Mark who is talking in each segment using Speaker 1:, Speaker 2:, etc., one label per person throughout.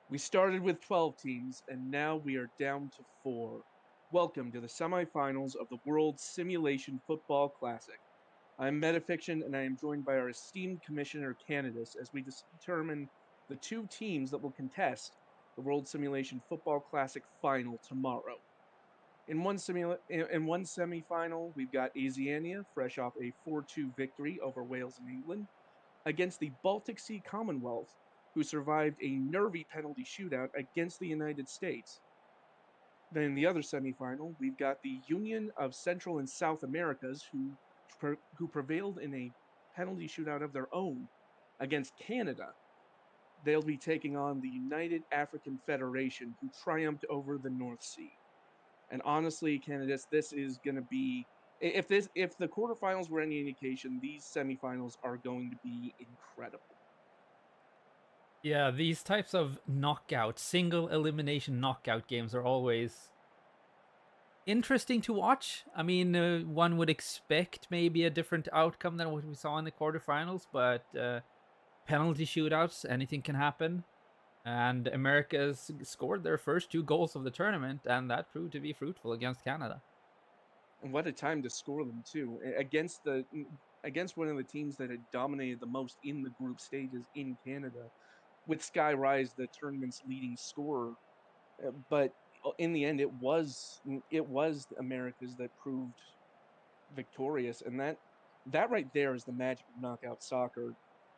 Speaker 1: We started with 12 teams, and now we are down to 4. Welcome to the semifinals of the World Simulation Football Classic. I'm Metafiction, and I am joined by our esteemed Commissioner Candidates as we determine the two teams that will contest the World Simulation Football Classic final tomorrow. In one semifinal, we've got Asiania, fresh off a 4-2 victory over Wales and England, against the Baltic Sea Commonwealth, who survived a nervy penalty shootout against the United States. Then in the other semifinal, we've got the Union of Central and South Americas, who prevailed in a penalty shootout of their own against Canada. They'll be taking on the United African Federation, who triumphed over the North Sea. And honestly, candidates, this is going to be if the quarterfinals were any indication, these semifinals are going to be incredible.
Speaker 2: Yeah, these types of knockout, single elimination knockout games are always interesting to watch. I mean, one would expect maybe a different outcome than what we saw in the quarterfinals, but penalty shootouts, anything can happen. And America's scored their first two goals of the tournament, and that proved to be fruitful against Canada.
Speaker 1: And what a time to score them too against one of the teams that had dominated the most in the group stages in Canada, with Sky Rise the tournament's leading scorer. But in the end, it was America's that proved victorious, and that right there is the magic of knockout soccer.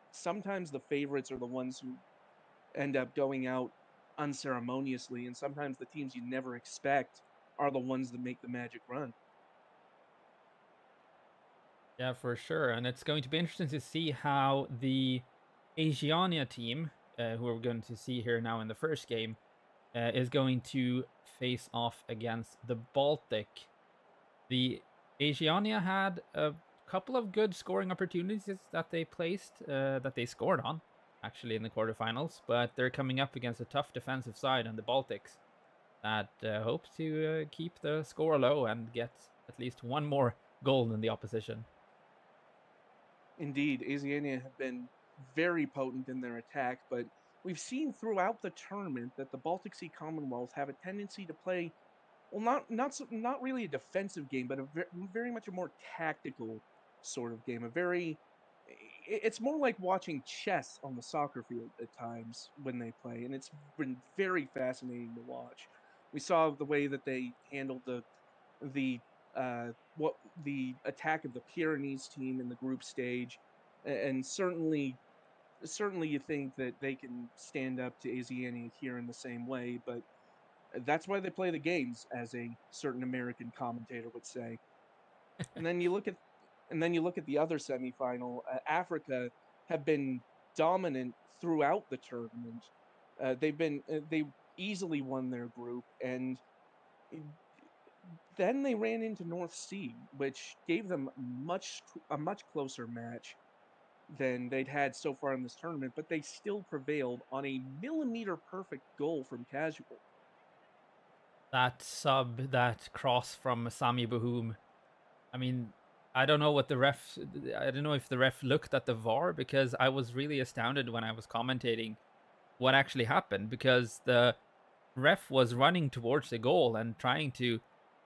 Speaker 1: Sometimes the favorites are the ones who end up going out unceremoniously, and sometimes the teams you never expect are the ones that make the magic run.
Speaker 2: Yeah, for sure. And it's going to be interesting to see how the Asiania team, who we're going to see here now in the first game, is going to face off against the Baltic. The Asiania had a couple of good scoring opportunities that they scored on, actually, in the quarterfinals, but they're coming up against a tough defensive side on the Baltics that hopes to keep the score low and get at least one more goal than the opposition.
Speaker 1: Indeed, Asiania have been very potent in their attack, but we've seen throughout the tournament that the Baltic Sea Commonwealth have a tendency to play, well, not really a defensive game, but very much a more tactical sort of game. It's more like watching chess on the soccer field at times when they play, and it's been very fascinating to watch. We saw the way that they handled the the attack of the Pyrenees team in the group stage, and certainly you think that they can stand up to Asiania here in the same way, but that's why they play the games, as a certain American commentator would say. And then you look at the other semifinal. Africa have been dominant throughout the tournament. They easily won their group, and then they ran into North Sea, which gave them a much closer match than they'd had so far in this tournament, but they still prevailed on a millimeter perfect goal from Casual.
Speaker 2: That sub, that cross from Sami Bohum. I mean, I don't know what the ref. I don't know if the ref looked at the VAR because I was really astounded when I was commentating what actually happened because the ref was running towards the goal and trying to,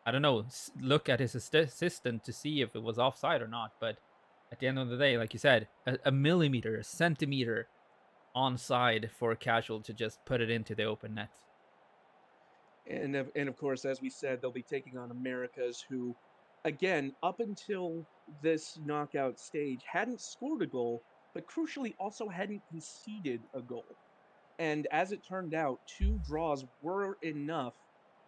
Speaker 2: I don't know, look at his assistant to see if it was offside or not. But at the end of the day, like you said, a millimeter, a centimeter onside for Casual to just put it into the open net.
Speaker 1: And of course, as we said, they'll be taking on Americas, who, again, up until this knockout stage, hadn't scored a goal, but crucially also hadn't conceded a goal. And as it turned out, two draws were enough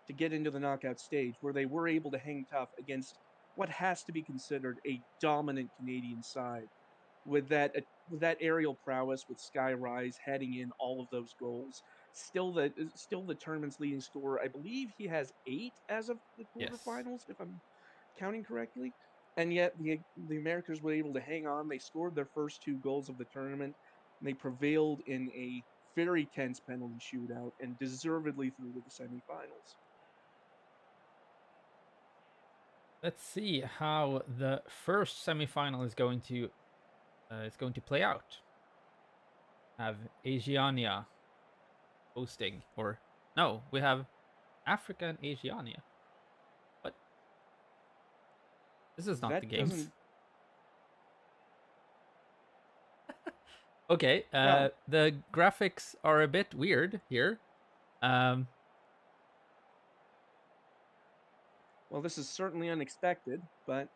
Speaker 1: to get into the knockout stage, where they were able to hang tough against what has to be considered a dominant Canadian side. With that aerial prowess, with Sky Rise heading in all of those goals, still the tournament's leading scorer. I believe he has 8 as of the
Speaker 2: Yes.
Speaker 1: quarterfinals, if I'm counting correctly. And yet the Americans were able to hang on. They scored their first 2 goals of the tournament, and they prevailed in a very tense penalty shootout and deservedly through to the semifinals.
Speaker 2: Let's see how the first semifinal is going to play out. Have Asiania hosting. Or no, we have Africa and Oceania. But this is not the
Speaker 1: That
Speaker 2: games.
Speaker 1: doesn't.
Speaker 2: Okay,
Speaker 1: Well,
Speaker 2: the graphics are a bit weird here. Um,
Speaker 1: well, this is certainly unexpected, but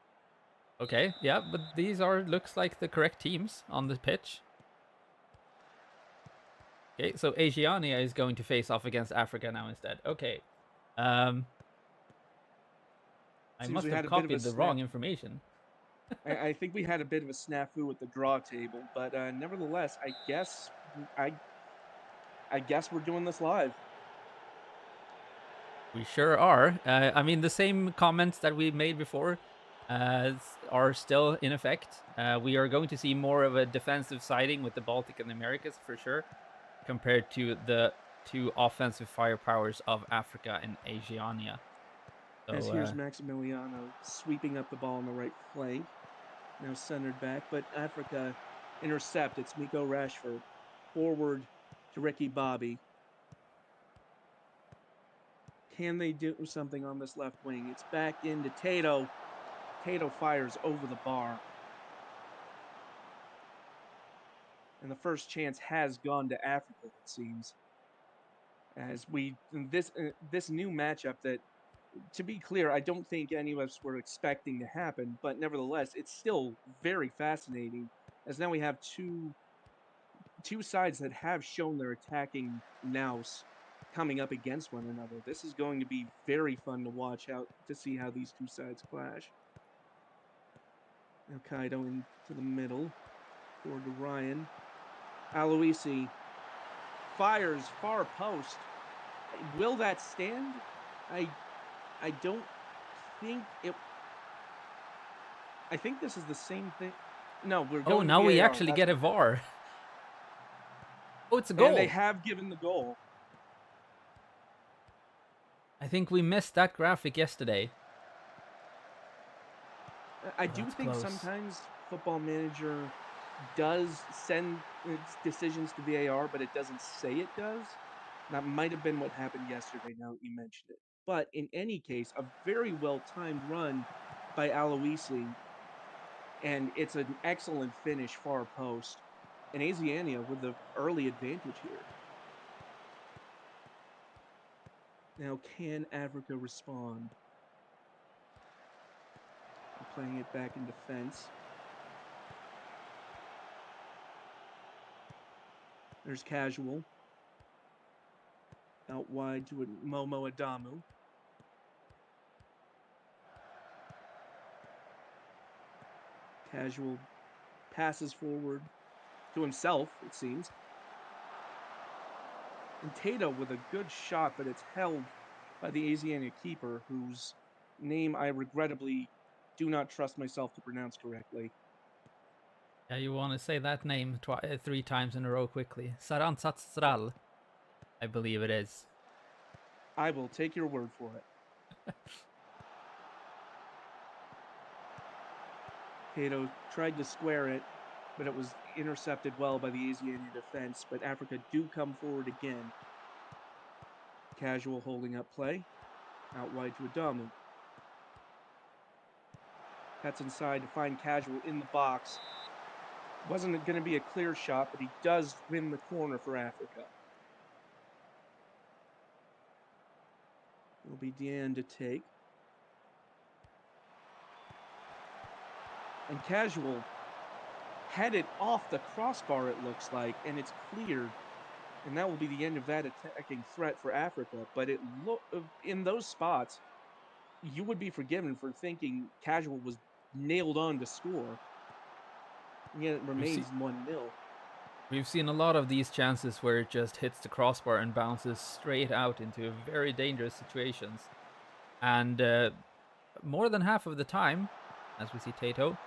Speaker 2: okay, yeah, but these are looks like the correct teams on the pitch. Okay, so Oceania is going to face off against Africa now instead. Okay, um, I
Speaker 1: seems
Speaker 2: must
Speaker 1: we
Speaker 2: have
Speaker 1: had a bit of a
Speaker 2: copied the
Speaker 1: snap.
Speaker 2: wrong information.
Speaker 1: I think we had a bit of a snafu with the draw table, but nevertheless, I I guess we're doing this live.
Speaker 2: We sure are. I mean, the same comments that we made before are still in effect. We are going to see more of a defensive siding with the Baltic and the Americas for sure, compared to the two offensive firepowers of Africa and Oceania.
Speaker 1: As
Speaker 2: So,
Speaker 1: here's Maximiliano sweeping up the ball on the right flank, now centered back, but Africa intercept. It's Miko Rashford forward to Ricky Bobby. Can they do something on this left wing? It's back into Tato. Tato fires over the bar. And the first chance has gone to Africa, it seems. As we this new matchup that, to be clear, I don't think any of us were expecting to happen, but nevertheless, it's still very fascinating. As now we have two sides that have shown their attacking nous coming up against one another. This is going to be very fun to watch out to see how these two sides clash. Now Kaido into the middle, forward to Ryan. Aloisi fires far post. Will that stand? I I don't think it. I think this is the same thing. No, we're
Speaker 2: oh,
Speaker 1: going to
Speaker 2: now we
Speaker 1: VAR.
Speaker 2: actually
Speaker 1: That's
Speaker 2: get a
Speaker 1: what happened.
Speaker 2: VAR. Oh, it's a
Speaker 1: And they
Speaker 2: goal.
Speaker 1: have given the goal.
Speaker 2: I think we missed that graphic yesterday.
Speaker 1: I
Speaker 2: Oh,
Speaker 1: do
Speaker 2: that's
Speaker 1: think
Speaker 2: close.
Speaker 1: sometimes Football Manager does send its decisions to VAR, but it doesn't say it does. That might have been what happened yesterday, now that you mentioned it. But in any case, a very well timed run by Aloisi, and it's an excellent finish far post. And Asiania with the early advantage here. Now, can Africa respond? They're playing it back in defense. There's Casual. Out wide to Momo Adamu. Casual passes forward to himself, it seems. And Tato with a good shot, but it's held by the Asiania keeper, whose name I regrettably do not trust myself to pronounce correctly.
Speaker 2: Yeah, you want to say that name 3 times in a row quickly. Saransatsral, I believe it is.
Speaker 1: I will take your word for it. Tato tried to square it, but it was intercepted well by the Asiania defense. But Africa do come forward again. Casual holding up play. Out wide to Adamu. Cuts inside to find Casual in the box. Wasn't going to be a clear shot, but he does win the corner for Africa. It'll be Deanne to take. And Casual headed off the crossbar, it looks like, and it's cleared. And that will be the end of that attacking threat for Africa. But it in those spots, you would be forgiven for thinking Casual was nailed on to score. And yet it
Speaker 2: We've seen
Speaker 1: remains 1-0.
Speaker 2: we've seen a lot of these chances where it just hits the crossbar and bounces straight out into very dangerous situations. And more than half of the time, as we see Tato,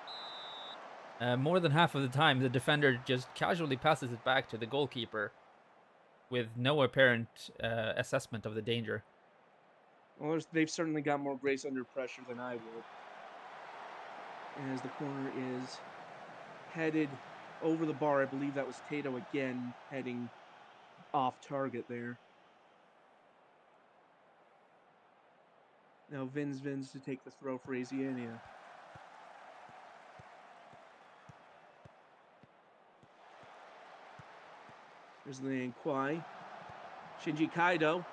Speaker 2: more than half of the time the defender just casually passes it back to the goalkeeper with no apparent assessment of the danger.
Speaker 1: Well, they've certainly got more grace under pressure than I would. As the corner is headed over the bar, I believe that was Tato again heading off target there. Now Vins to take the throw for Asiania. There's Liang Kwai. Shinji Kaido.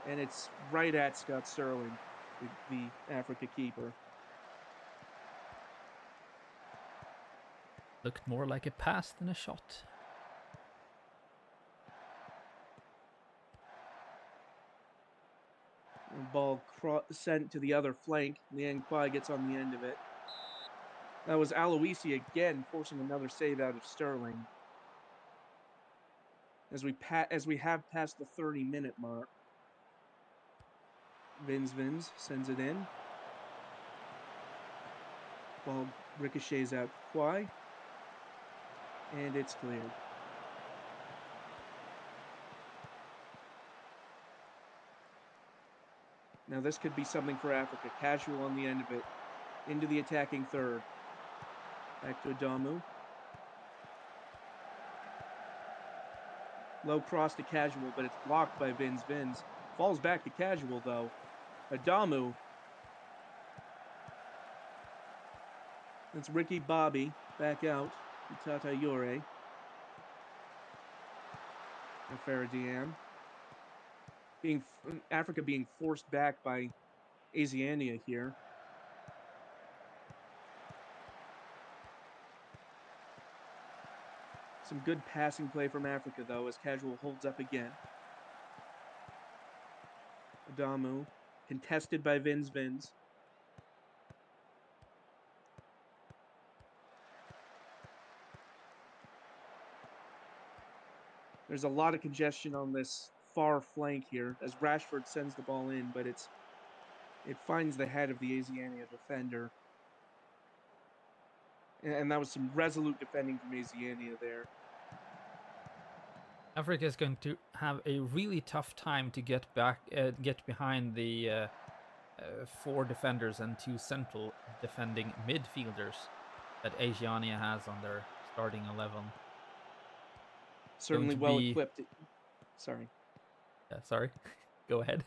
Speaker 1: And it's right at Scott Sterling, the Africa keeper.
Speaker 2: Looked more like a pass than a shot.
Speaker 1: Ball sent to the other flank. Liang Kwai gets on the end of it. That was Aloisi again forcing another save out of Sterling. As we have passed the 30-minute mark. Vins sends it in. Ball ricochets out to Kwai. And it's cleared. Now this could be something for Africa. Casual on the end of it. Into the attacking third. Back to Adamu. Low cross to Casual, but it's blocked by Vins. Falls back to Casual, though. Adamu. That's Ricky Bobby. Back out to Tata Yore. And Faradiam. Africa being forced back by Asiania here. Some good passing play from Africa, though, as Casual holds up again. Adamu, contested by Vins. There's a lot of congestion on this far flank here, as Rashford sends the ball in, but it finds the head of the Asiania defender. And that was some resolute defending from Asiania there.
Speaker 2: Africa is going to have a really tough time to get behind the 4 defenders and 2 central defending midfielders that Asiania has on their starting 11.
Speaker 1: Certainly well equipped. Sorry.
Speaker 2: Yeah, sorry. Go ahead.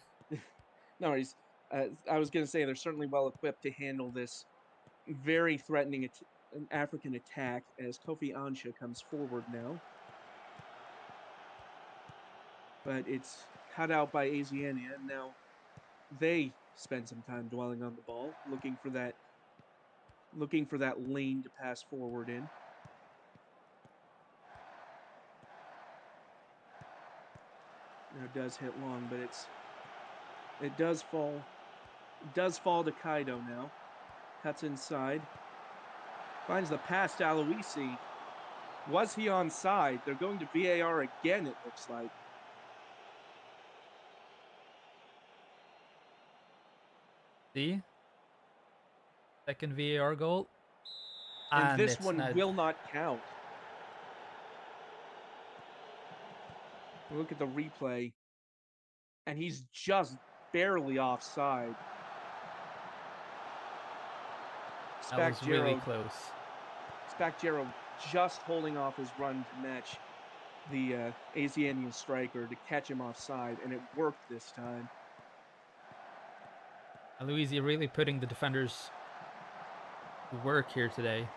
Speaker 1: No worries. I was going to say they're certainly well equipped to handle this very threatening African attack as Kofi Ansha comes forward now. But it's cut out by Asiania, and now they spend some time dwelling on the ball, looking for that lane to pass forward in. Now it does hit long, but it does fall. It does fall to Kaido now. Cuts inside. Finds the pass to Aloisi. Was he onside? They're going to VAR again, it looks like.
Speaker 2: See? Second VAR goal.
Speaker 1: And this one will not count. Look at the replay. And he's just barely offside.
Speaker 2: That was really close.
Speaker 1: Spakjero just holding off his run to match the Asianian striker to catch him offside, and it worked this time.
Speaker 2: Aloisi really putting the defenders to work here today.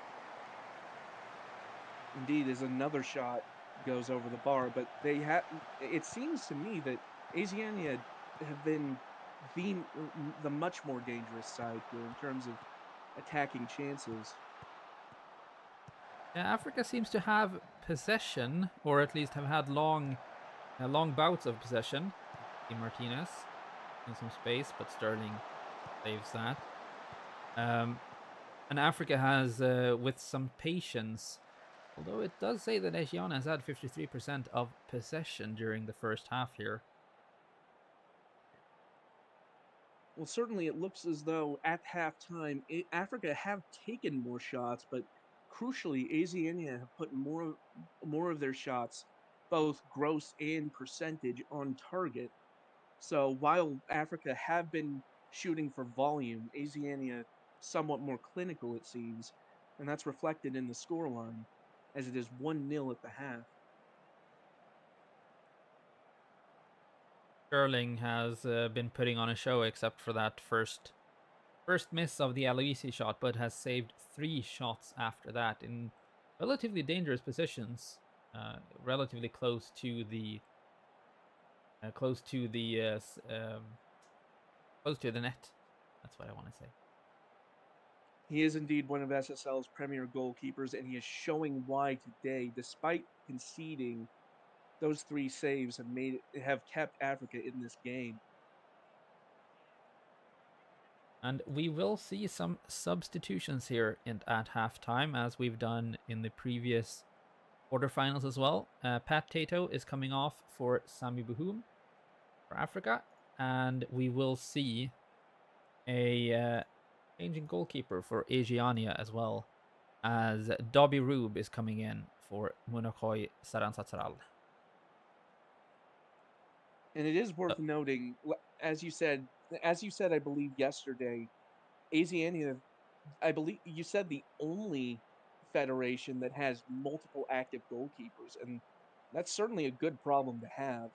Speaker 1: Indeed, as another shot goes over the bar, but it seems to me that Asiania have been the much more dangerous side here in terms of attacking chances.
Speaker 2: Yeah, Africa seems to have possession, or at least have had long bouts of possession. Martinez in some space, but Sterling saves that. And Africa has, with some patience, although it does say that Asiana has had 53% of possession during the first half here.
Speaker 1: Well, certainly it looks as though at halftime, Africa have taken more shots, but crucially, Asiania have put more of their shots, both gross and percentage, on target. So while Africa have been shooting for volume, Asiania somewhat more clinical, it seems, and that's reflected in the scoreline, as it is 1-0 at the half.
Speaker 2: Sterling has been putting on a show, except for that first miss of the Aloisi shot, but has saved 3 shots after that in relatively dangerous positions, relatively close to the close to the net. That's what I want to say.
Speaker 1: He is indeed one of SSL's premier goalkeepers, and he is showing why today, despite conceding. Those 3 saves have kept Africa in this game.
Speaker 2: And we will see some substitutions here at halftime, as we've done in the previous quarterfinals as well. Pat Tato is coming off for Sami Buhum for Africa, and we will see a changing goalkeeper for Asiania as well, as Dobby Rube is coming in for Munakoy Saransatsaral.
Speaker 1: And it is worth noting, as you said, I believe yesterday, Asiania, I believe you said the only federation that has multiple active goalkeepers, and that's certainly a good problem to have.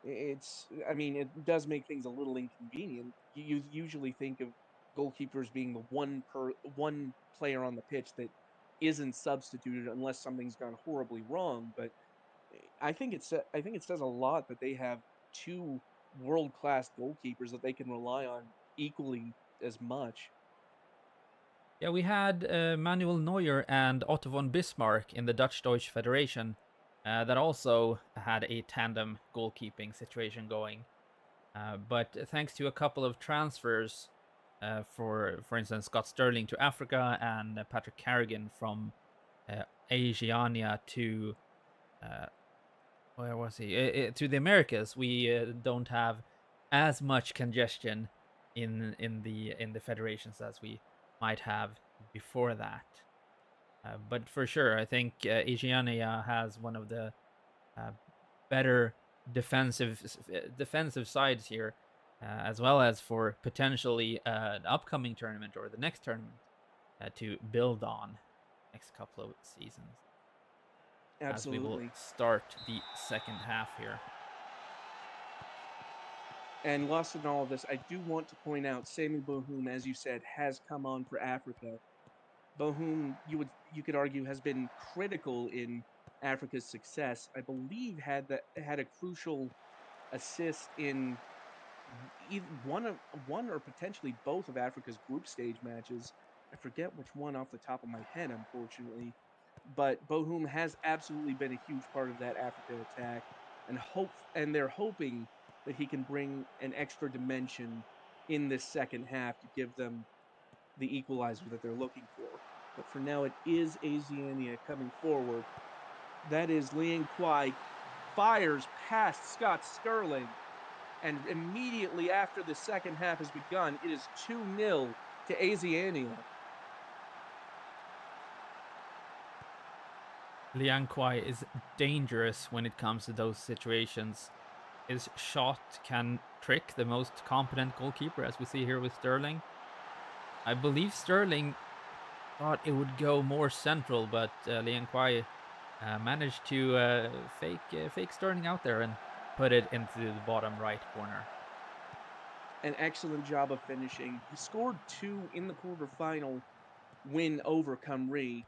Speaker 1: I mean, it does make things a little inconvenient. You usually think of goalkeepers being the one player on the pitch that isn't substituted unless something's gone horribly wrong. But I think it says a lot that they have 2 world-class goalkeepers that they can rely on equally as much.
Speaker 2: Yeah, we had Manuel Neuer and Otto von Bismarck in the Dutch-Deutsche Federation that also had a tandem goalkeeping situation going. But thanks to a couple of transfers, for instance, Scott Sterling to Africa and Patrick Carrigan from Asiania to where was he? To the Americas, we don't have as much congestion in the federations as we might have before that. But for sure, I think Asiania has one of the better defensive sides here, as well as for potentially an upcoming tournament or the next tournament to build on next couple of seasons. As we will
Speaker 1: Absolutely.
Speaker 2: start the second half here.
Speaker 1: And lost in all of this, I do want to point out Sami Bohum, as you said, has come on for Africa. Bohum, you could argue, has been critical in Africa's success. I believe had a crucial assist in one or potentially both of Africa's group stage matches. I forget which one off the top of my head, unfortunately. But Bohum has absolutely been a huge part of that Africa attack, and they're hoping that he can bring an extra dimension in this second half to give them the equalizer that they're looking for. But for now, it is Asiania coming forward. That is Liang Kwai, fires past Scott Sterling, and immediately after the second half has begun, it is 2-0 to Asiania.
Speaker 2: Liang Kwai is dangerous when it comes to those situations. His shot can trick the most competent goalkeeper, as we see here with Sterling. I believe Sterling thought it would go more central, but Liang Kwai managed to fake Sterling out there and put it into the bottom right corner.
Speaker 1: An excellent job of finishing. He scored 2 in the quarterfinal win over Cymru,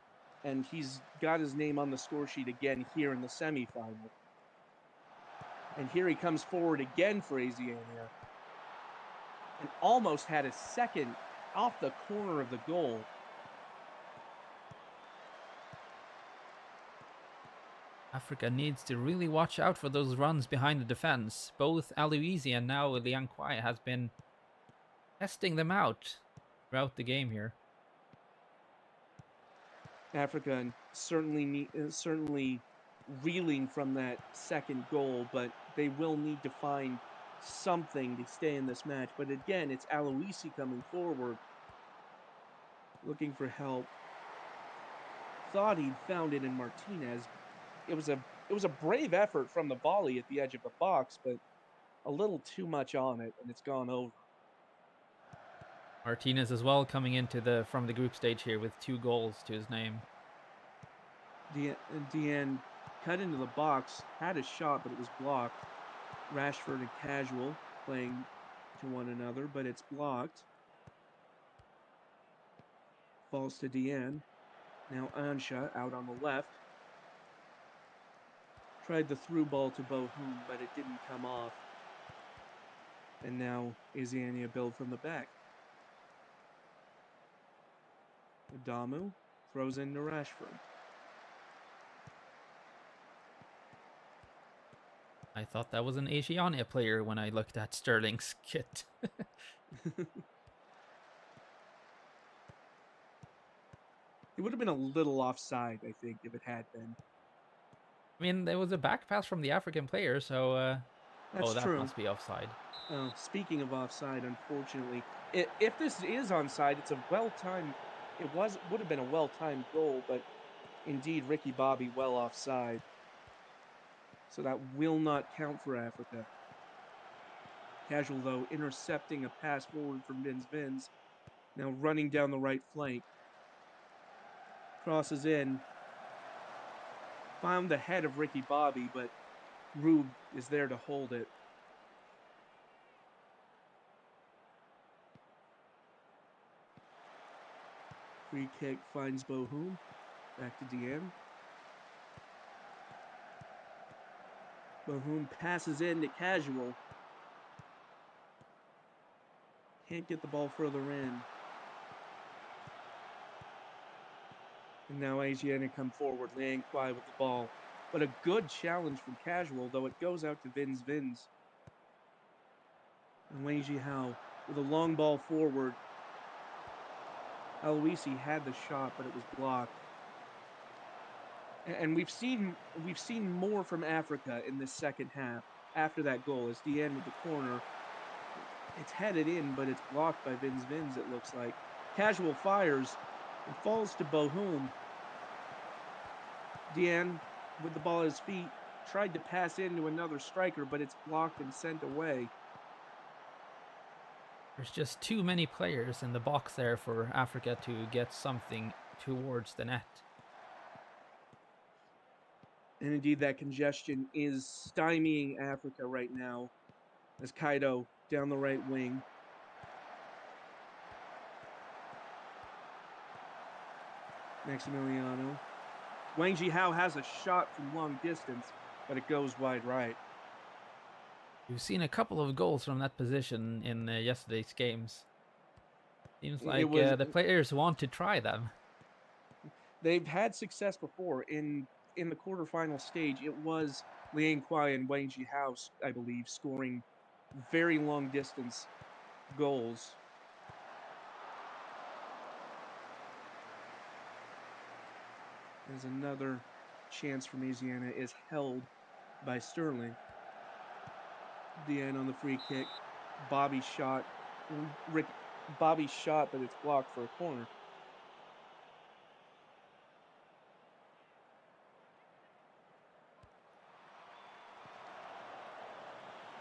Speaker 1: and he's got his name on the score sheet again here in the semifinal. And here he comes forward again for Asiania, and almost had a second off the corner of the goal.
Speaker 2: Africa needs to really watch out for those runs behind the defense. Both Aloisi and now Liang Kwai has been testing them out throughout the game here.
Speaker 1: Africa certainly reeling from that second goal, but they will need to find something to stay in this match. But again, it's Aloisi coming forward, looking for help. Thought he'd found it in Martinez. It was a brave effort from the volley at the edge of the box, but a little too much on it, and it's gone over.
Speaker 2: Martinez as well coming into from the group stage here with 2 goals to his name.
Speaker 1: Dean cut into the box, had a shot, but it was blocked. Rashford and Casual playing to one another, but it's blocked. Falls to Deanne. Now Ansha out on the left. Tried the through ball to Bohum, but it didn't come off. And now Isiania build from the back. Adamu throws into Rashford.
Speaker 2: I thought that was an Asiania player when I looked at Sterling's kit.
Speaker 1: It would have been a little offside, I think, if it had been.
Speaker 2: I mean, there was a back pass from the African player, so
Speaker 1: That's
Speaker 2: oh, that
Speaker 1: true.
Speaker 2: must be offside.
Speaker 1: Speaking of offside, unfortunately, if this is onside, it's a well-timed. Would have been a well-timed goal, but indeed, Ricky Bobby well offside. So that will not count for Africa. Casual, though, intercepting a pass forward from Vins. Now running down the right flank. Crosses in. Found the head of Ricky Bobby, but Rube is there to hold it. Free kick finds Bohum. Back to Deanne. Bohum passes in to Casual. Can't get the ball further in. And now Asiana come forward, Liang Kwai with the ball. But a good challenge from Casual, though it goes out to Vins. And Wang Jihao with a long ball forward. Aloisi had the shot, but it was blocked. And we've seen more from Africa in this second half after that goal. As Deanne with the corner. It's headed in, but it's blocked by Vins, it looks like. Casual fires and falls to Bohum. Deanne with the ball at his feet tried to pass into another striker, but it's blocked and sent away.
Speaker 2: There's just too many players in the box there for Africa to get something towards the net.
Speaker 1: And indeed, that congestion is stymieing Africa right now. As Kaido down the right wing. Maximiliano. Wang Jihao has a shot from long distance, but it goes wide right.
Speaker 2: We've seen a couple of goals from that position in yesterday's games. Seems like the players want to try them.
Speaker 1: They've had success before in the quarterfinal stage. It was Liang Kwai and Wang Jihao, I believe, scoring very long distance goals. There's another chance from Asiana is held by Sterling. Deanne on the free kick. Bobby shot. Bobby shot, but it's blocked for a corner.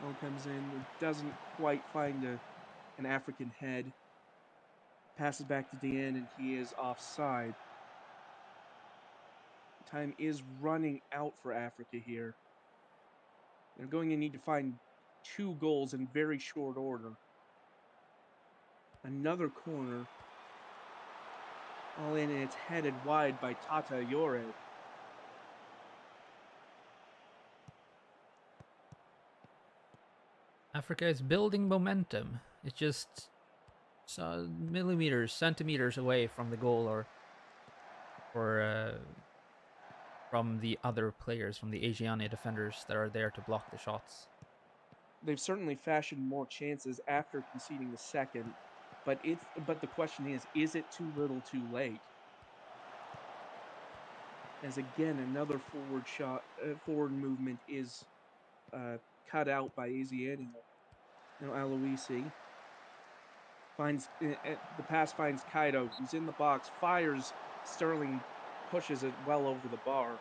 Speaker 1: Ball comes in. It doesn't quite find an African head. Passes back to Deanne, and he is offside. Time is running out for Africa here. They're going to need to find 2 goals in very short order. Another corner. All in, and it's headed wide by Tata Yore.
Speaker 2: Africa is building momentum. It's just millimeters, centimeters away from the goal, or from the other players, from the Asiania defenders that are there to block the shots.
Speaker 1: They've certainly fashioned more chances after conceding the second, but the question is it too little, too late? As again, another forward movement is cut out by Asiania. Now Aloisi finds the pass finds Kaido, who's in the box, fires. Sterling pushes it well over the bar.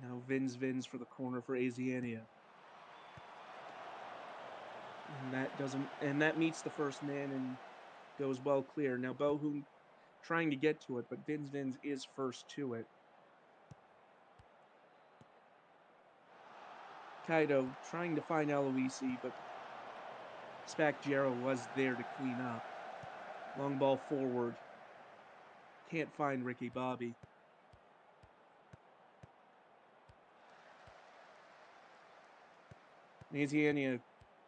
Speaker 1: Now Vins for the corner for Asiania. And that meets the first man and goes well clear. Now Bohum trying to get to it, but Vins is first to it. Kaido trying to find Aloisi, but Spakjero was there to clean up. Long ball forward. Can't find Ricky Bobby. Naziania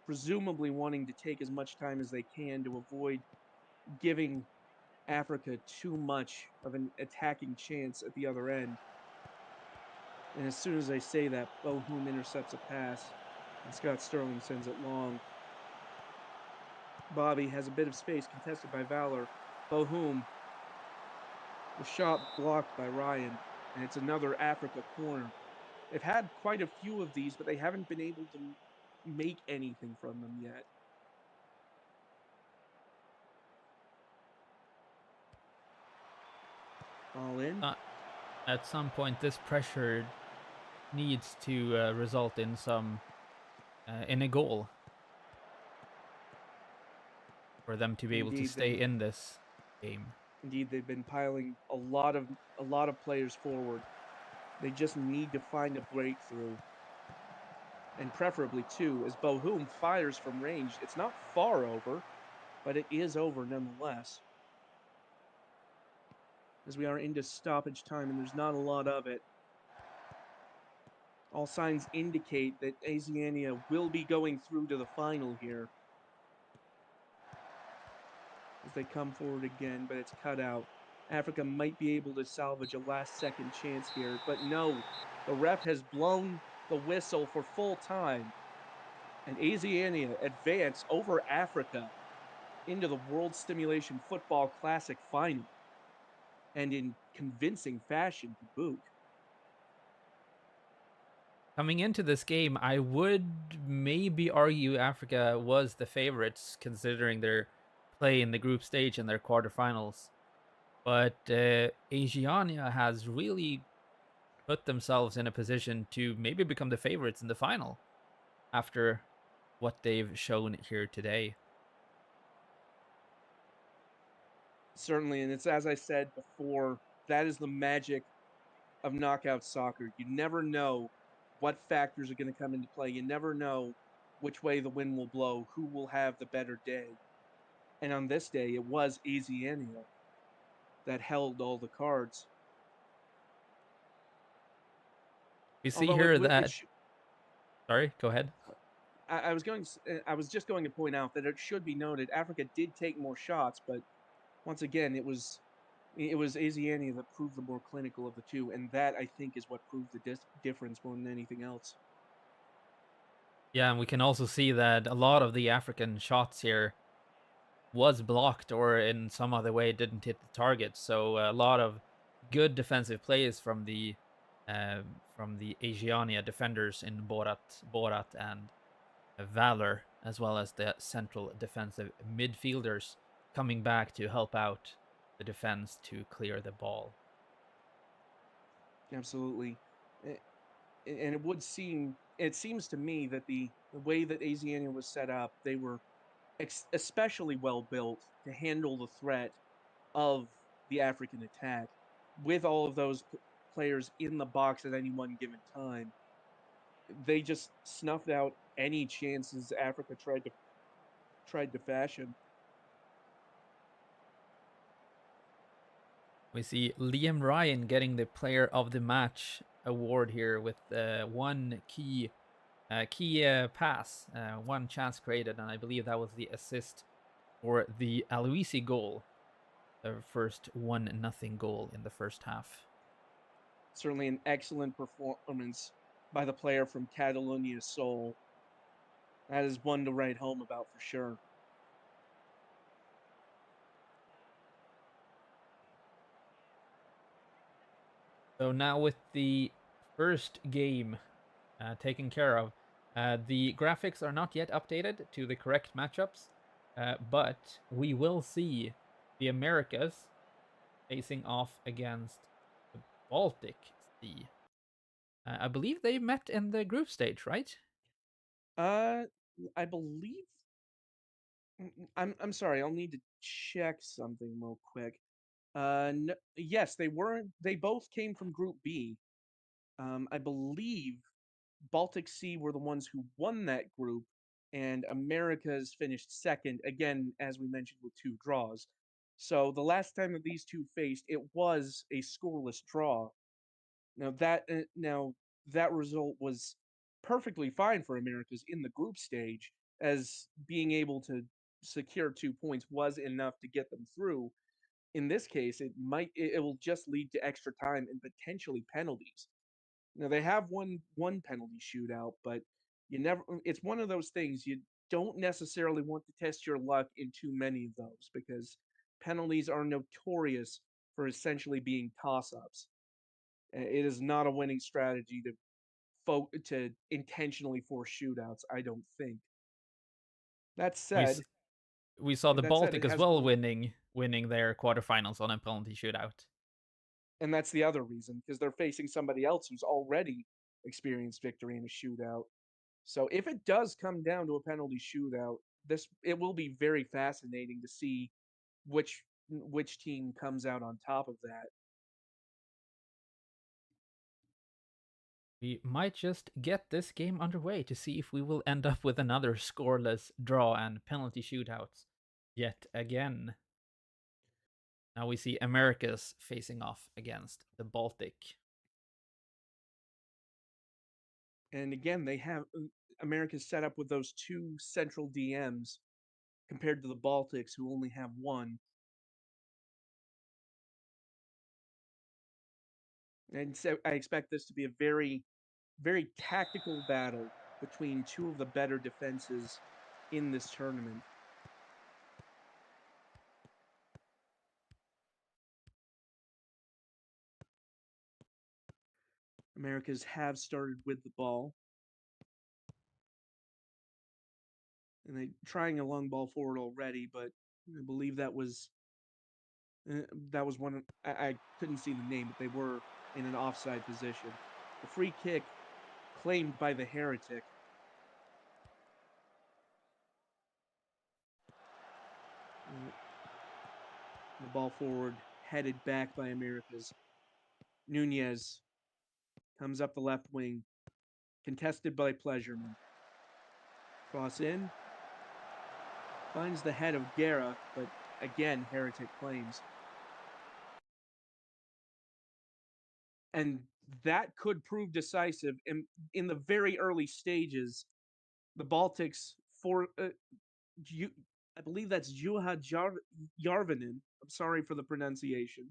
Speaker 1: presumably wanting to take as much time as they can to avoid giving Africa too much of an attacking chance at the other end. And as soon as I say that, Bohum intercepts a pass, and Scott Sterling sends it long. Bobby has a bit of space contested by Valor. Bohum, the shot blocked by Ryan, and it's another Africa corner. They've had quite a few of these, but they haven't been able to make anything from them yet. All in.
Speaker 2: At some point, this pressure needs to result in some in a goal for them to be able to
Speaker 1: Indeed,
Speaker 2: stay in this game.
Speaker 1: they've been piling a lot of players forward. They just need to find a breakthrough. And preferably too, as Bohum fires from range. It's not far over, but it is over nonetheless. As we are into stoppage time and there's not a lot of it. All signs indicate that Asiania will be going through to the final here. As they come forward again, but it's cut out. Africa might be able to salvage a last-second chance here, but no. The ref has blown the whistle for full time. And Asiania advance over Africa into the World Stimulation Football Classic final. And in convincing fashion to boot.
Speaker 2: Coming into this game, I would maybe argue Africa was the favorites considering their play in the group stage and their quarterfinals. But Asiania has really put themselves in a position to maybe become the favorites in the final after what they've shown here today.
Speaker 1: Certainly, and it's as I said before, that is the magic of knockout soccer. You never know what factors are going to come into play. You never know which way the wind will blow, who will have the better day. And on this day, it was Asiania that held all the cards.
Speaker 2: We see
Speaker 1: Although
Speaker 2: here that. Sorry, go ahead.
Speaker 1: I was just going to point out that it should be noted Africa did take more shots, but once again, it was Asiania that proved the more clinical of the two, and that I think is what proved the difference more than anything else.
Speaker 2: Yeah, and we can also see that a lot of the African shots here was blocked or in some other way didn't hit the target. So a lot of good defensive plays from the Asiania defenders in Borat and Valor, as well as the central defensive midfielders coming back to help out the defense to clear the ball.
Speaker 1: Absolutely, and it seems to me that the way that Asiania was set up, they were especially well built to handle the threat of the African attack with all of those players in the box at any one given time. They just snuffed out any chances Africa tried to fashion.
Speaker 2: We see Liam Ryan getting the Player of the Match award here with one key pass, one chance created, and I believe that was the assist for the Aloisi goal, the first 1-0 goal in the first half.
Speaker 1: Certainly an excellent performance by the player from Catalonia Soul. That is one to write home about for sure.
Speaker 2: So now with the first game taken care of, the graphics are not yet updated to the correct matchups, but we will see the Americas facing off against the Baltic Sea. I believe they met in the group stage, right?
Speaker 1: Uh, I believe. I'm sorry. I'll need to check something real quick. No, yes, they were. They both came from Group B. I believe Baltic Sea were the ones who won that group, and Americas finished second, again, as we mentioned, with two draws. So the last time that these two faced, it was a scoreless draw. Now that result was perfectly fine for Americas in the group stage, as being able to secure 2 points was enough to get them through. In this case, it will just lead to extra time and potentially penalties. Now they have one penalty shootout, but you never it's one of those things you don't necessarily want to test your luck in too many of those because penalties are notorious for essentially being toss-ups. It is not a winning strategy to intentionally force shootouts, I don't think. That
Speaker 2: We s-
Speaker 1: said,
Speaker 2: we saw the
Speaker 1: that said
Speaker 2: Baltic
Speaker 1: it
Speaker 2: as
Speaker 1: has
Speaker 2: well
Speaker 1: worked.
Speaker 2: winning their quarterfinals on a penalty shootout.
Speaker 1: And that's the other reason because they're facing somebody else who's already experienced victory in a shootout. So if it does come down to a penalty shootout, this it will be very fascinating to see which team comes out on top of that.
Speaker 2: We might just get this game underway to see if we will end up with another scoreless draw and penalty shootouts yet again. Now we see Americas facing off against the Baltic.
Speaker 1: And again, they have America's set up with those two central DMs compared to the Baltics, who only have one. And so I expect this to be a very tactical battle between two of the better defenses in this tournament. Americas have started with the ball, and they trying a long ball forward already, but I believe that was one. I couldn't see the name, but they were in an offside position. The free kick claimed by the Heretic. The ball forward headed back by Americas. Nunez comes up the left wing, contested by Pleasureman. Cross in, finds the head of Guerra, but again, Heretic claims. And that could prove decisive in the very early stages. The Baltics for I believe that's Juha Jarvinen. I'm sorry for the pronunciation.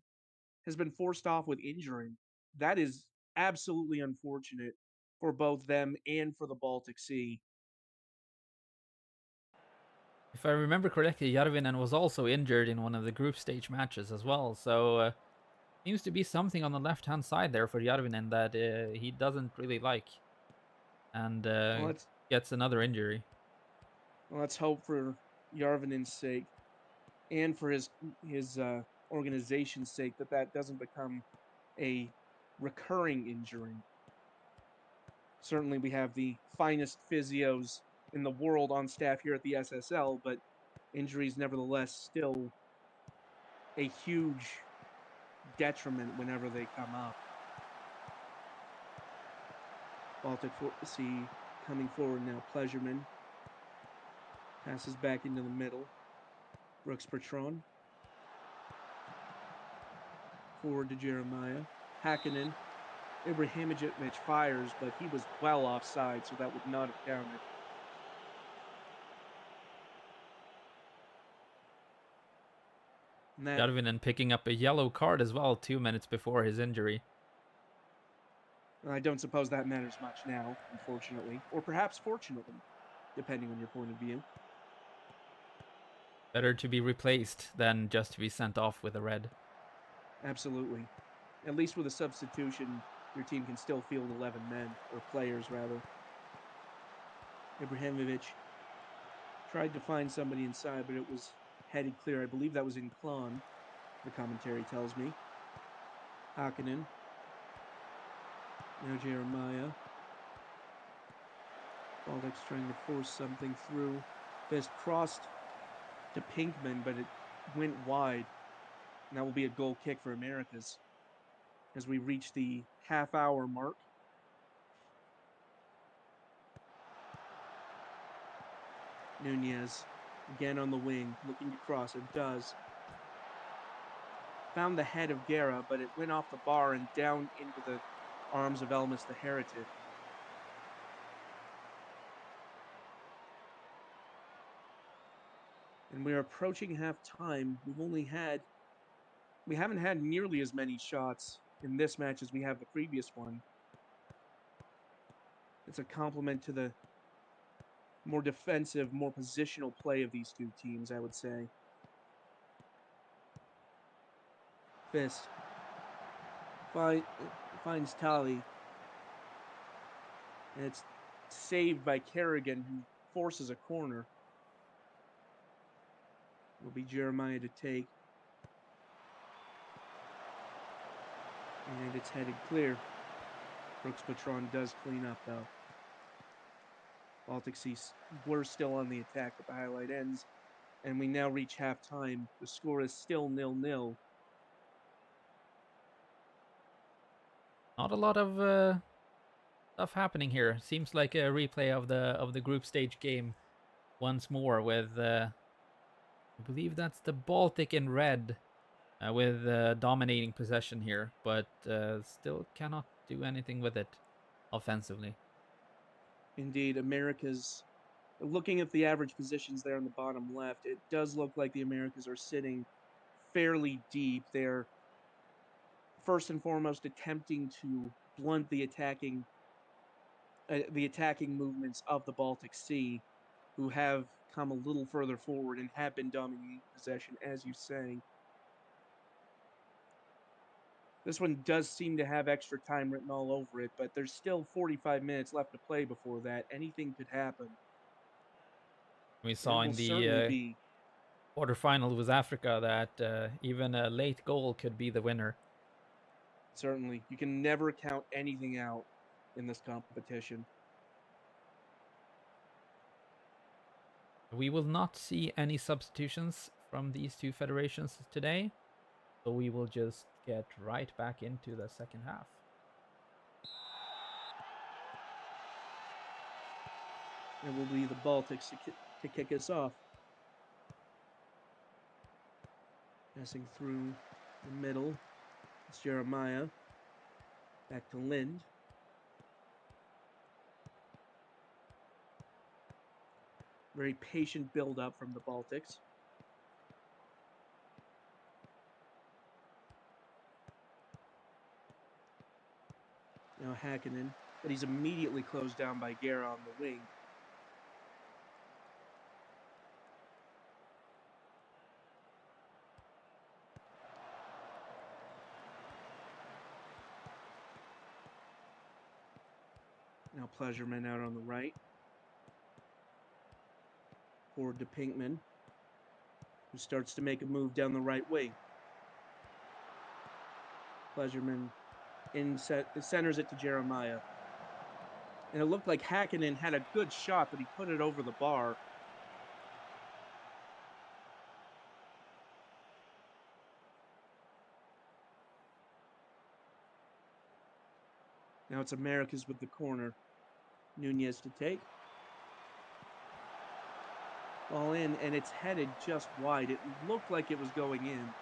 Speaker 1: Has been forced off with injury. That is absolutely unfortunate for both them and for the Baltic Sea.
Speaker 2: If I remember correctly, Järvinen was also injured in one of the group stage matches as well, so seems to be something on the left hand side there for Järvinen that he doesn't really like, and
Speaker 1: Well, let's
Speaker 2: gets another injury.
Speaker 1: let's hope for Jarvinen's sake and for his organization's sake that doesn't become a recurring injury. Certainly, we have the finest physios in the world on staff here at the SSL, but injuries, nevertheless, still a huge detriment whenever they come up. Baltic Sea coming forward now. Pleasureman passes back into the middle. Brooks Bertrand. Forward to Jeremiah. Hakkinen. Ibrahimovic fires, but he was well offside, so that would not have counted. And that
Speaker 2: Järvinen picking up a yellow card as well 2 minutes before his injury.
Speaker 1: I don't suppose that matters much now, unfortunately, or perhaps fortunately, depending on your point of view.
Speaker 2: Better to be replaced than just to be sent off with a red.
Speaker 1: Absolutely. At least with a substitution, your team can still field 11 men, or players rather. Ibrahimovic tried to find somebody inside, but it was headed clear. I believe that was in Klon, the commentary tells me. Hakkinen. Now Jeremiah. Baltic's trying to force something through. Fist crossed to Pinkman, but it went wide. And that will be a goal kick for Americas as we reach the half-hour mark. Nunez, again on the wing, looking to cross, and does. Found the head of Guerra, but it went off the bar and down into the arms of Elmas the Heretic. And we're approaching half time. We haven't had nearly as many shots in this match as we have the previous one. It's a compliment to the more defensive, more positional play of these two teams, I would say. Fist finds Tali. And it's saved by Kerrigan, who forces a corner. Will be Jeremiah to take. And it's headed clear. Brooks Patron does clean up, though. Baltic Sea were still on the attack, but the highlight ends. And we now reach halftime. The score is still 0-0.
Speaker 2: Not a lot of stuff happening here. Seems like a replay of the group stage game once more with I believe that's the Baltic in red with dominating possession here, but still cannot do anything with it offensively.
Speaker 1: Indeed, America's looking at the average positions there on the bottom left, it does look like the Americas are sitting fairly deep. They're first and foremost attempting to blunt the attacking movements of the Baltic Sea, who have come a little further forward and have been dominating possession, as you say. This one does seem to have extra time written all over it, but there's still 45 minutes left to play before that. Anything could happen.
Speaker 2: We
Speaker 1: And it
Speaker 2: saw
Speaker 1: will
Speaker 2: in
Speaker 1: certainly
Speaker 2: the
Speaker 1: be.
Speaker 2: quarterfinal with Africa that even a late goal could be the winner.
Speaker 1: Certainly. You can never count anything out in this competition.
Speaker 2: We will not see any substitutions from these two federations today, so we will just get right back into the second half.
Speaker 1: It will be the Baltics to kick us off. Passing through the middle. It's Jeremiah. Back to Lind. Very patient build-up from the Baltics. Now Hakkinen, but he's immediately closed down by Guerra on the wing. Now Pleasureman out on the right. Forward to Pinkman, who starts to make a move down the right wing. Pleasureman centers it to Jeremiah. And it looked like Hakkinen had a good shot, but he put it over the bar. Now it's Americas with the corner. Nunez to take. Ball in, and it's headed just wide. It looked like it was going in.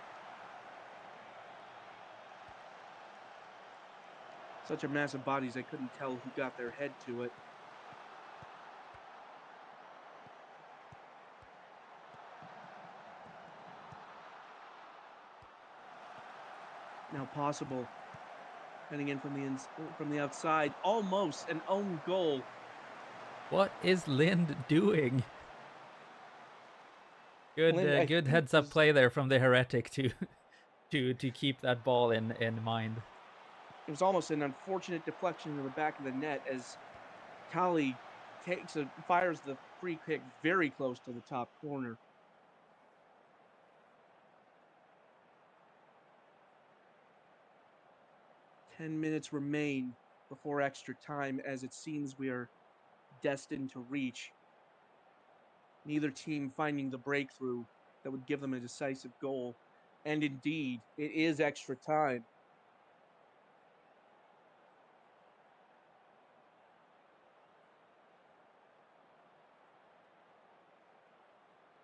Speaker 1: Such a massive bodies, I couldn't tell who got their head to it. Now Possible heading in from the outside, almost an own goal.
Speaker 2: What is Lind doing? Good, good heads-up play there from the Heretic to keep that ball in mind.
Speaker 1: It was almost an unfortunate deflection in the back of the net as Tali fires the free kick very close to the top corner. "10 minutes remain before extra time, as it seems we are destined to reach. Neither team finding the breakthrough that would give them a decisive goal. And indeed, it is extra time.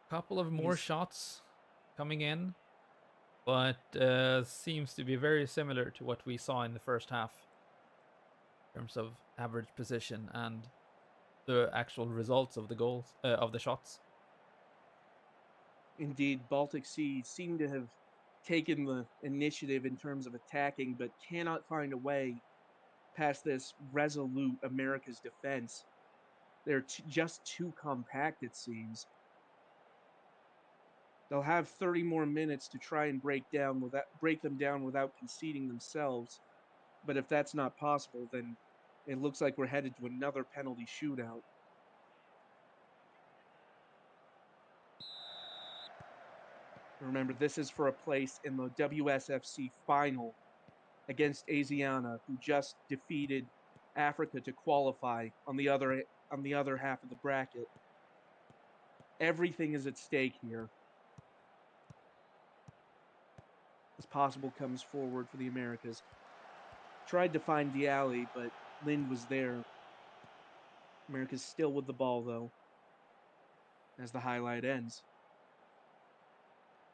Speaker 2: Couple of more
Speaker 1: He's
Speaker 2: shots coming in, but seems to be very similar to what we saw in the first half in terms of average position and the actual results of the goals of the shots.
Speaker 1: indeed Baltic Sea seem to have taken the initiative in terms of attacking, but cannot find a way past this resolute America's defense. They're just too compact, it seems. They'll have 30 more minutes to try and break them down without conceding themselves. But if that's not possible, then it looks like we're headed to another penalty shootout. Remember, this is for a place in the WSFC final against Asiana, who just defeated Africa to qualify on the other half of the bracket. Everything is at stake here. As possible comes forward for the Americas. Tried to find Dialli, but Lind was there. America's still with the ball, though, as the highlight ends.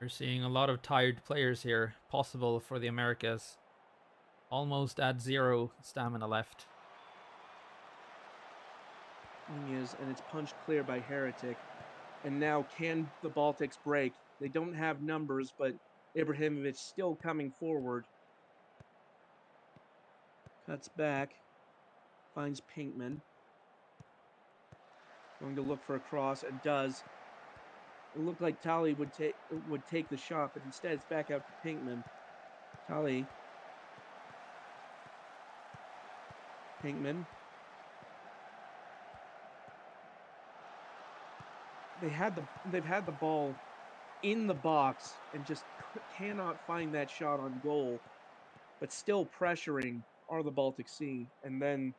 Speaker 2: We're seeing a lot of tired players here, possible for the Americas. Almost at 0 stamina left.
Speaker 1: Nunez, and it's punched clear by Heretic. And now, can the Baltics break? They don't have numbers, but Ibrahimovic still coming forward. Cuts back. Finds Pinkman. Going to look for a cross, and does. It looked like Tali would take the shot, but instead it's back out to Pinkman. Tali. Pinkman. They've had the ball in the box and just cannot find that shot on goal, but still pressuring are the Baltic Sea. And then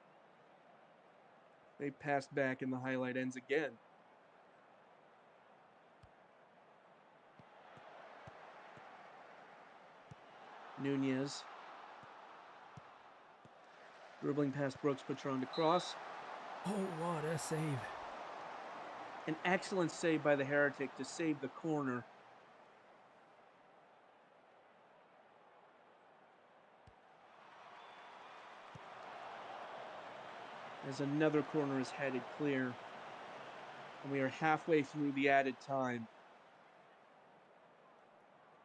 Speaker 1: they pass back and the highlight ends again. Nunez. Dribbling past Brooks, Patron to cross.
Speaker 2: Oh, what a save.
Speaker 1: An excellent save by the Heretic to save the corner. As another corner is headed clear. And we are halfway through the added time,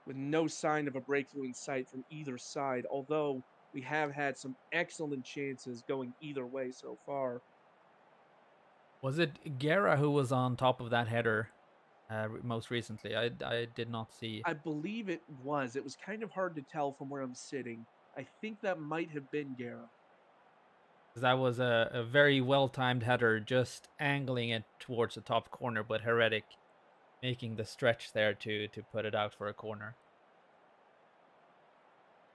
Speaker 1: with no sign of a breakthrough in sight from either side, although we have had some excellent chances going either way so far.
Speaker 2: Was it Guerra who was on top of that header most recently? I did not see.
Speaker 1: I believe it was. It was kind of hard to tell from where I'm sitting. I think that might have been Guerra.
Speaker 2: That was a very well-timed header, just angling it towards the top corner, but Heretic making the stretch there to put it out for a corner.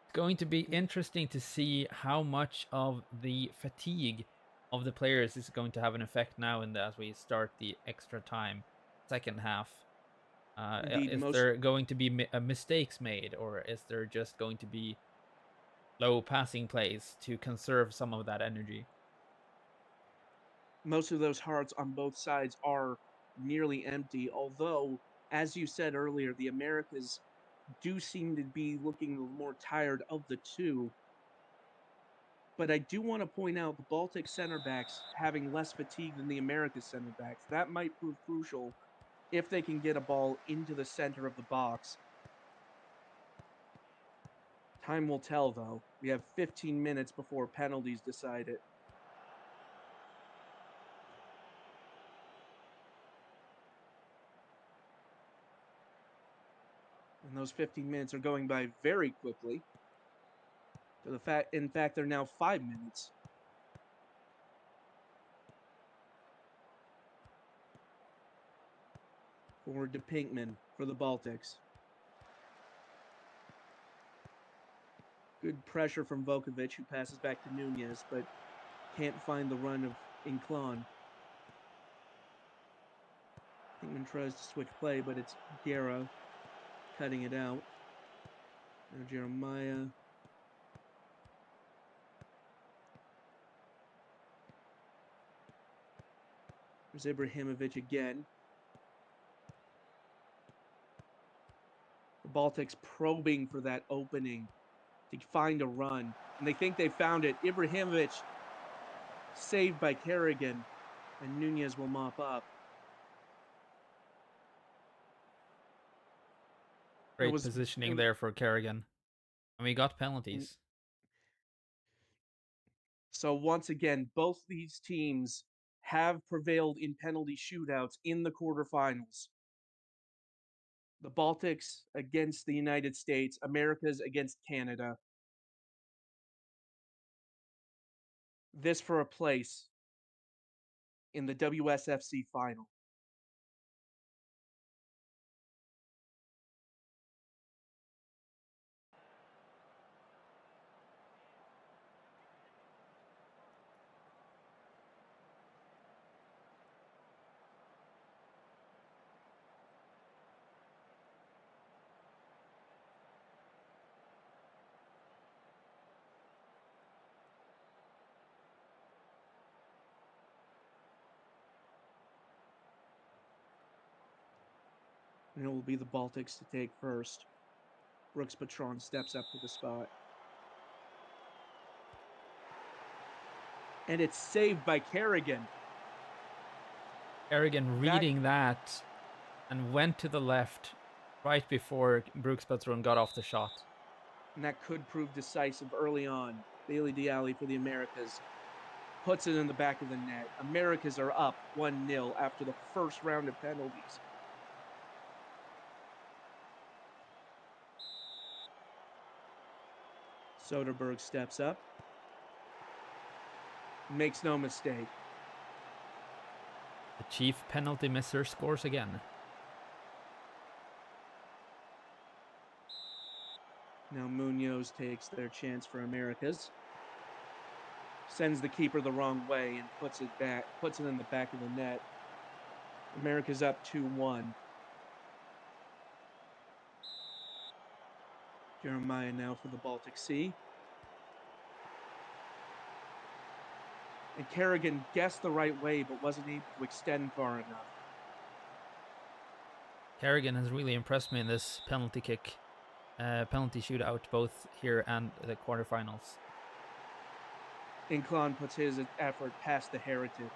Speaker 2: It's going to be interesting to see how much of the fatigue of the players is going to have an effect now as we start the extra time second half.
Speaker 1: Indeed,
Speaker 2: Is there going to be mistakes made, or is there just going to be low passing plays to conserve some of that energy?
Speaker 1: most of those hearts on both sides are nearly empty, although, as you said earlier, the Americas do seem to be looking more tired of the two. But I do want to point out the Baltic center backs having less fatigue than the Americas center backs. That might prove crucial if they can get a ball into the center of the box. Time will tell, though. We have 15 minutes before penalties decide it. And those 15 minutes are going by very quickly. In fact, they're now 5 minutes. Forward to Pinkman for the Baltics. Good pressure from Vukovic, who passes back to Nunez, but can't find the run of Inclon. Pinkman tries to switch play, but it's Guerra cutting it out. Now Jeremiah. There's Ibrahimovic again. The Baltics probing for that opening to find a run, and they think they found it. Ibrahimovic saved by Kerrigan, and Nunez will mop up. It
Speaker 2: Great
Speaker 1: was it
Speaker 2: positioning
Speaker 1: was
Speaker 2: there for Kerrigan. And we got
Speaker 1: mm,
Speaker 2: penalties.
Speaker 1: so once again, both these teams have prevailed in penalty shootouts in the quarterfinals. The Baltics against the United States, Americas against Canada. This for a place in the WSFC final. And it will be the Baltics to take first. Brooks Patron steps up to the spot. And it's saved by Kerrigan.
Speaker 2: Kerrigan reading that and went to the left right before Brooks Patron got off the shot.
Speaker 1: And that could prove decisive early on. Bailey Dialli for the Americas puts it in the back of the net. Americas are up 1-0 after the first round of penalties. Soderberg steps up. Makes no mistake.
Speaker 2: The chief penalty misser scores again.
Speaker 1: Now Munoz takes their chance for Americas. Sends the keeper the wrong way and puts it in the back of the net. America's up 2-1. Jeremiah now for the Baltic Sea. And Kerrigan guessed the right way, but wasn't able to extend far enough.
Speaker 2: Kerrigan has really impressed me in this penalty shootout, both here and the quarterfinals.
Speaker 1: Inclon puts his effort past the heretic.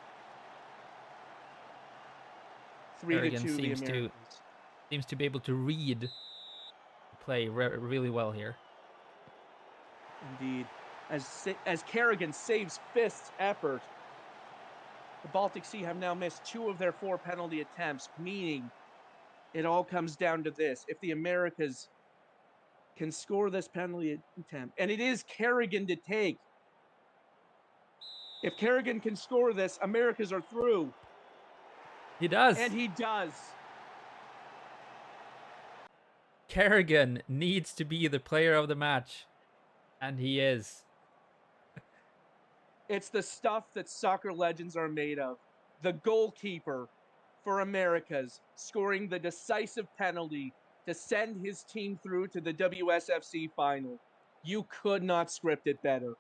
Speaker 1: 3-2 the Americans.
Speaker 2: Seems to be able to read the play really well here.
Speaker 1: Indeed. As Kerrigan saves Fist's effort, the Baltic Sea have now missed 2 of their 4 penalty attempts, meaning it all comes down to this. If the Americas can score this penalty attempt, and it is Kerrigan to take. If Kerrigan can score this, Americas are through.
Speaker 2: He does.
Speaker 1: And he does.
Speaker 2: Kerrigan needs to be the player of the match. And he is.
Speaker 1: It's the stuff that soccer legends are made of. The goalkeeper for Americas scoring the decisive penalty to send his team through to the WSFC final. You could not script it better.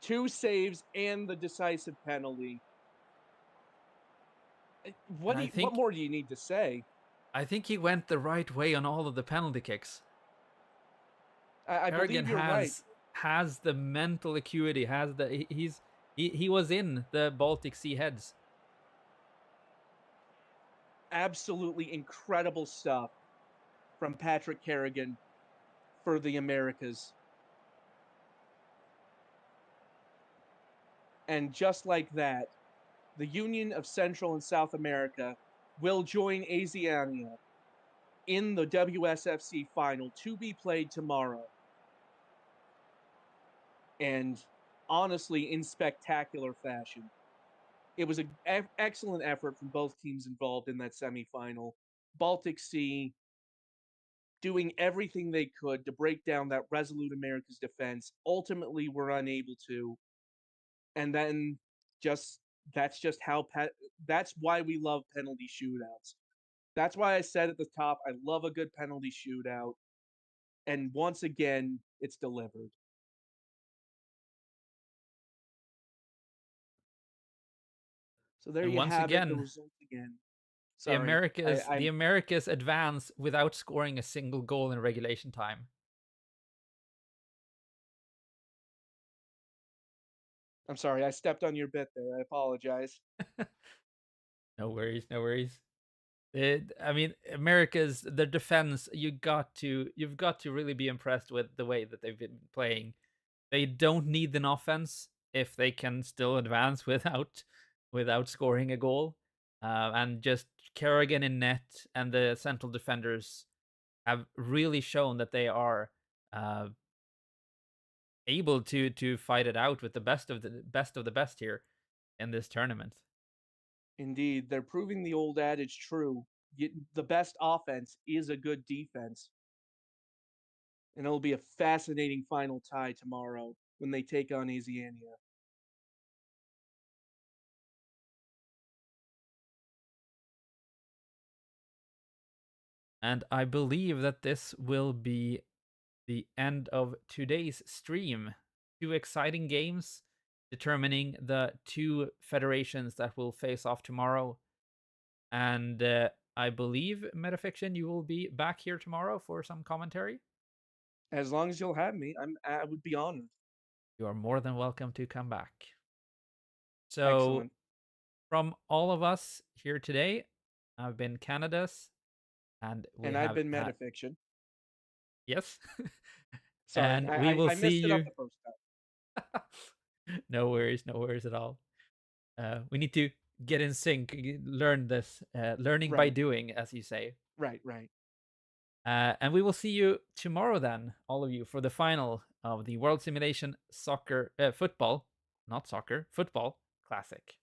Speaker 1: 2 saves and the decisive penalty. What more do you need to say?
Speaker 2: I think he went the right way on all of the penalty kicks.
Speaker 1: I believe you're right.
Speaker 2: Has the mental acuity, he was in the Baltic Sea heads.
Speaker 1: Absolutely incredible stuff from Patrick Kerrigan for the Americas. And just like that, the Union of Central and South America will join Oceania in the WSFC final to be played tomorrow. And honestly, in spectacular fashion. It was an excellent effort from both teams involved in that semifinal. Baltic Sea doing everything they could to break down that resolute America's defense, ultimately were unable to. And then that's why we love penalty shootouts. That's why I said at the top, I love a good penalty shootout. And once again, it's delivered. So there you have it, the result again.
Speaker 2: The
Speaker 1: Sorry.
Speaker 2: Americas the Americas advance without scoring a single goal in regulation time.
Speaker 1: I'm sorry, I stepped on your bit there. I apologize.
Speaker 2: No worries, no worries. I mean, America's the defense. You've got to really be impressed with the way that they've been playing. They don't need an offense if they can still advance without scoring a goal. And just Kerrigan in net and the central defenders have really shown that they are uh, able to fight it out with the best of the best here in this tournament.
Speaker 1: Indeed, they're proving the old adage true. The best offense is a good defense. And it'll be a fascinating final tie tomorrow when they take on Asiania.
Speaker 2: And I believe that this will be the end of today's stream. Two exciting games determining the two federations that will face off tomorrow. And I believe, Metafiction, you will be back here tomorrow for some commentary.
Speaker 1: As long as you'll have me, I would be honored.
Speaker 2: You are more than welcome to come back. So,
Speaker 1: Excellent.
Speaker 2: from all of us here today, I've been Canada's, and we
Speaker 1: And I've
Speaker 2: have
Speaker 1: been
Speaker 2: had,
Speaker 1: metafiction.
Speaker 2: yes,
Speaker 1: Sorry,
Speaker 2: and we
Speaker 1: I,
Speaker 2: will
Speaker 1: I
Speaker 2: see
Speaker 1: messed it up
Speaker 2: you.
Speaker 1: the first time.
Speaker 2: No worries, no worries at all. We need to get in sync, learn this, learning by
Speaker 1: Right,
Speaker 2: doing, as you say.
Speaker 1: right.
Speaker 2: And we will see you tomorrow, then, all of you, for the final of the World Simulation Soccer Football, not soccer, football classic.